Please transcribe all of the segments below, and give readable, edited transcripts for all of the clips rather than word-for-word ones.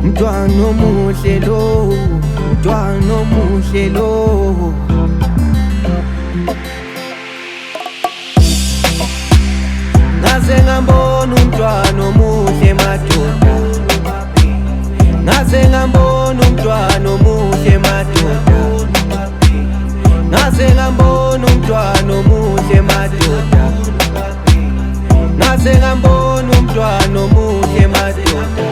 Mntwana omuhle lo, mntwana omuhle lo. Ngaze ngambona umntwana omuhle madoda, ngaze ngambona umntwana omuhle madoda, ngaze ngambona umntwana omuhle madoda, ngaze ngambona umntwana omuhle madoda.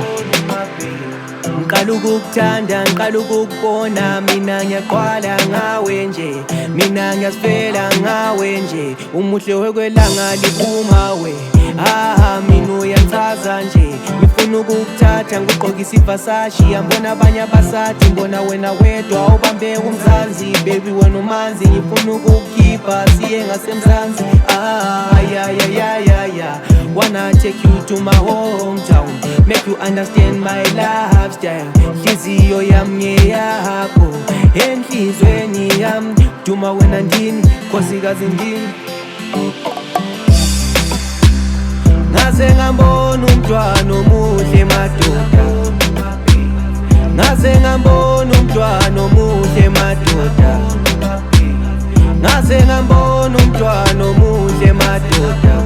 Ngiqala ukukuthanda, ngiqala ukukubona, mina ngiyaqwala ngawe nje, mina ngiyasifela ngawe nje. Umuhle wekwelanga liphuma we, mina uyangithaza nje. Ngifuna ukukuthatha ngigqokise iVersace, ngibona abanye abasathi ngibona wena wedwa ubambe umzansi. Baby wena umanzi, ngifuna ukukukhipha siye ngasemzansi. Wanna take you to my hometown, make you understand my lifestyle. Nhliziyo yami ngeyakho, enhlizweni yami duma wena ndini, nkosikazi ndini. Ngaze ngambona umntwana omuhle madoda, ngaze ngambona umntwana omuhle madoda, ngaze ngambona umntwana omuhle madoda,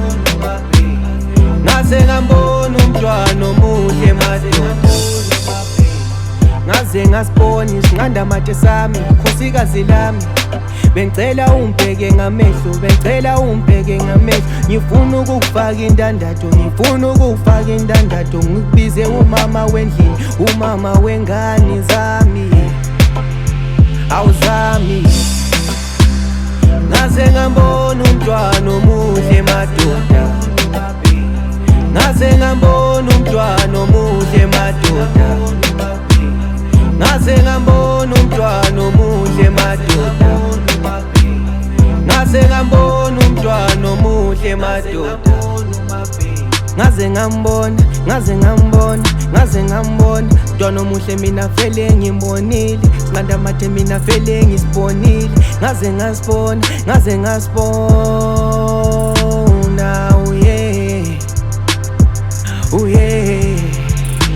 ngaze ngambona umntwana omuhle madoda. Ngaze ngasibona isinqanda manje sami, nkosikazi lami. Bengicela ungibheke ngamehlo, bengicela ungibheke ngamehlo. Ngifuna ukukufaka indandatho, ngifuna ukukufaka indandatho. Ngikubize umama wendlini, umama wengane zami, awuzami. Ngaze ngambona umntwana omuhle madoda, ngaze ngambona umntwana omuhle madoda, ngaze ngambona umntwana omuhle madoda, ngaze ngambona umntwana omuhle madoda. Ngaze ngambona, ngaze ngambona, ngaze ngambona umntwana omuhle mina vele ngimbonile. Sinqanda mathe mina vele ngisibonile. Ngaze ngasibona, ngaze ngasibona,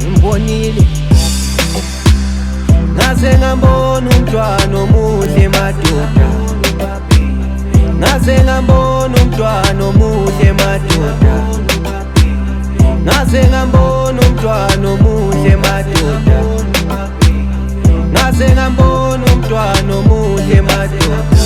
ngimbonile. Ngaze ngambona umntwana omuhle madoda, ngaze ngambona umntwana omuhle madoda, ngaze ngambona umntwana omuhle madoda, ngaze ngambona umntwana omuhle madoda.